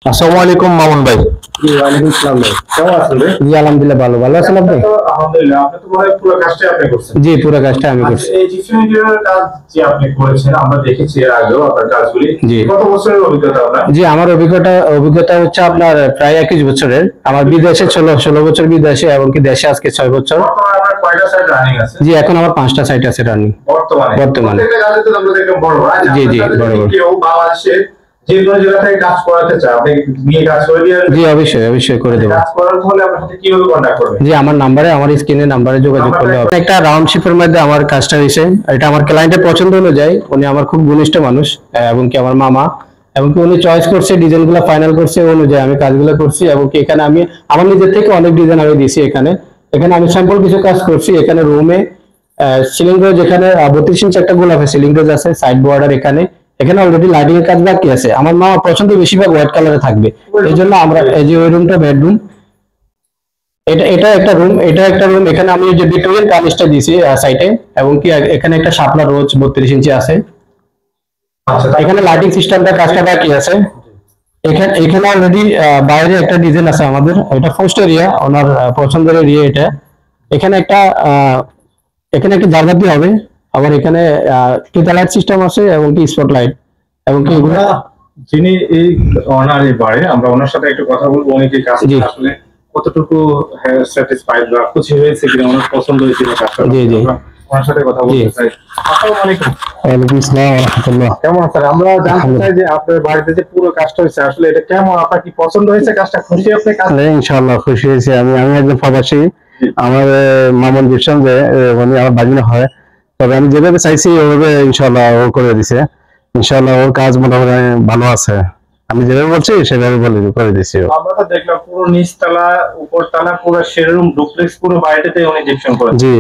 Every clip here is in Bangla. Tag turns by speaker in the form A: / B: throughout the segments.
A: আসসালামু আলাইকুম মামুন ভাই।
B: জি ওয়ালাইকুম আসসালাম ভাই, কেমন আছেন ভাই?
A: জি আলহামদুলিল্লাহ, ভালো ভালো আছেন আপনি?
B: তো আলহামদুলিল্লাহ, আপনি তো মনে হয় পুরো কাজটাই আপনি করছেন।
A: জি পুরো কাজটা আমি
B: আচ্ছা,
A: করছি।
B: এই জিপসাম ইন্টেরিয়রের কাজ যে আপনি করেছেন আমরা দেখেছি এর আগেও আপনার কাজগুলি।
A: জি
B: কত বছরের অভিজ্ঞতা আপনার?
A: জি আমার অভিজ্ঞতা হচ্ছে আপনার প্রায় 21 বছরের। আমার বিদেশে 16 বছর বিদেশে এবং কি দেশে আজকে 6 বছর।
B: বর্তমানে আপনার কয়টা সাইট রানিং আছে?
A: জি এখন আমার 5টা সাইট আছে রানিং
B: বর্তমানে
A: বর্তমানে।
B: প্রত্যেকটা কাজে তো আমরা দেখলাম বড় বড়। আচ্ছা,
A: জি জি
B: আপনার কাছে
A: বড়
B: যদি
A: বড়।
B: কেউ বাংলাদেশে যে কোনো জায়গা থেকে কাজ করাতে চায় আপনি নিয়ে কাজ করে দিয়ে
A: জি অবশ্যই অবশ্যই করে দেবো।
B: কাজ করার হলে আপনার সাথে কিভাবে কন্ট্যাক্ট করবে?
A: জি আমার স্ক্রিনের নাম্বারে যোগাযোগ করলে হবে। একটা রাউন্ড শিপের মধ্যে আমার কাজটা হয়েছে, এটা আমার ক্লায়েন্টের পছন্দ অনুযায়ী। উনি আমার খুব ঘনিষ্ঠ মানুষ এবং কি আমার মামা, এবং কি উনি চয়েস করছে, ডিজাইনগুলো ফাইনাল করছে, ওই অনুযায়ী আমি কাজগুলো করছি। এবং কি এখানে আমি আমার নিজের থেকে অনেক ডিজাইন আমি দিয়েছি। এখানে এখানে আমি স্যাম্পল কিছু কাজ করছি। এখানে রুমে সিলিং রোজ, এখানে 32 ইঞ্চ একটা গোলাপের সিলিং রোজ আছে, সাইড বর্ডার এখানে। এখানে অলরেডি লাইটিং এর কাজ বাকি আছে। আমার মামা পছন্দ বেশিরভাগ হোয়াইট কালারে থাকবে, এই জন্য আমরা এই যে ওই রুমটা বেডরুম, এটা একটা রুম। এখানে আমি যে ভিক্টোরিয়ান কার্নিশটা দিয়েছি সাইটে, এবং কি এখানে একটা শাপলা রোজ 32 ইঞ্চি আছে।
B: আচ্ছা,
A: এখানে লাইটিং সিস্টেমটা কাজটা বাকি আছে। এখানে অলরেডি বাইরে একটা ডিজাইন আছে আমাদের, এটা ফার্স্ট এরিয়া, ওনার পছন্দের এরিয়া এটা। এখানে একটা জারবাতি হবে। আবার এখানে টিতা লাইট সিস্টেম আছে এবং কি স্পট লাইট, এবং কি এগুলো।
B: যিনি এই অনার এই বাড়ি, আমরা ওনার সাথে একটু কথা বলবো। উনি কি কাজটা
A: জি।
B: আসলে কতটুকু স্যাটিসফাইড বা খুশি হয়েছে কিনা, ওনার পছন্দ হয়েছে কিনা কাজটা।
A: জি জি
B: আমরা ওনার সাথে কথা বলতে চাই। আসসালামু আলাইকুম।
A: ওয়ালাইকুম আসসালাম ওয়া রাহমাতুল্লাহ।
B: কেমন আছেন? আমরা জানতে চাই যে আপনার বাড়িতে যে পুরো কাজটা হয়েছে আসলে এটা কেমন, আপনার কি পছন্দ হয়েছে কাজটা? খুশি আপনি কাজ?
A: ইনশাআল্লাহ খুশি হয়েছি। আমি আমি একজন প্রবাসী। আমার মামুন জিপসাম যে উনি আমার ভাগিনা হয়। তবে আমি যেভাবে চাইছি ওভাবে ইনশাআল্লাহ ও করে দিছে। ইনশাআল্লাহ ওর কাজ মোটামুটি ভালো আছে। আমি যেভাবে বলছি সেভাবে করে দিছি ও।
B: আমরা তো দেখলাম পুরো নিচতলা উপরতলা পুরো শেডরুম ডুপ্লেক্স পুরো বাড়িটাতে উনি জিপসাম করেছেন।
A: জি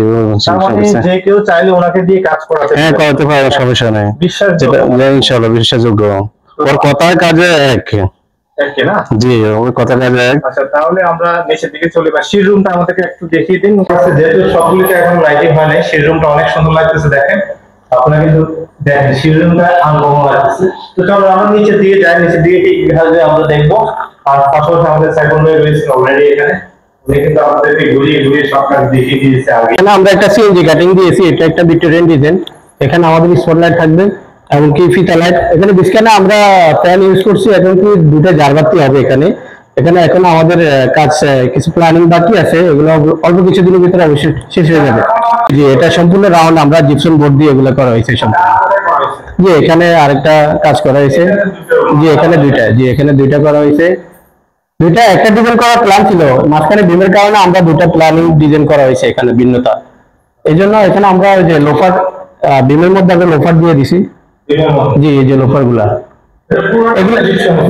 B: তার মানে যে কেউ চাইলে ওনাকে দিয়ে কাজ করাতে
A: হ্যাঁ
B: পারে।
A: করাতে পারে, সমস্যা নেই।
B: বিশ্বাসযোগ্য।
A: ইনশাআল্লাহ বিশ্বাসযোগ্য। ওর কথার কাজে এক।
B: একে না?
A: জি ওর কথার কাজে এক।
B: আচ্ছা, তাহলে আমরা নিচের দিকে চলে যাই। সেই রুমটা আমাদেরকে একটু দেখিয়ে দিন। যেহেতু সবগুলিতে এখন লাইটিং হয় নাই, সেই রুমটা অনেক সুন্দর লাগতেছে। দেখেন আপনারা কিন্তু দেখেন সেই রুমটা আনকমন লাগতেছে। তো চলো আমরা নিচে দিয়ে যাই, নিচে দিয়ে কি বিভাগে আমরা দেখবো। আর পাশাপাশি আমাদের সাইকেল রয়েছে অলরেডি এখানে। উনি কিন্তু আমাদেরকে ঘুরিয়ে ঘুরিয়ে সব কাজ দেখিয়ে দিয়েছে আগে।
A: এখানে আমরা একটা সিএনজি কাটিং দিয়েছি, এটা একটা ভিক্টোরিয়ান ডিজাইন। এখানে আমাদের স্পটলাইট থাকবে এবং কি ফিতা লাইট। এখানে বিস্কানে আমরা ফ্যান ইউজ করছি, এখন কি দুটো জারবাতি হবে এখানে। এখানে এখন আমাদের কাজ কিছু প্ল্যানিং বাকি আছে, এগুলো অল্প কিছুদিনের ভিতরে অবশ্যই শেষ হয়ে যাবে। জি এটা সম্পূর্ণ রাউন্ড আমরা জিপসাম বোর্ড দিয়ে এগুলো করা হয়েছে সম্পূর্ণ। জি এখানে আরেকটা কাজ করা হয়েছে। এখানে দুইটা করা হয়েছে। দুইটা একটা ডিজাইন করার প্ল্যান ছিল, মাঝখানে বিমের কারণে আমরা দুটো প্ল্যানিং ডিজাইন করা হয়েছে এখানে ভিন্নতা। এই জন্য এখানে আমরা ওই যে লোফার, বিমের মধ্যে আমরা লোফার দিয়ে দিছি। জি এই যে লোফার গুলা,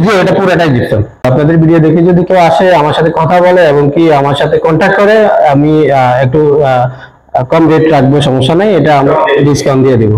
A: জি এটা পুরোটাই জিপসাম। আপনাদের ভিডিও দেখে যদি কেউ আসে, আমার সাথে কথা বলে এবং কি আমার সাথে কন্ট্যাক্ট করে, আমি একটু কম রেট রাখবো, সমস্যা নাই, এটা আমরা ডিসকাউন্ট দিয়ে দিব।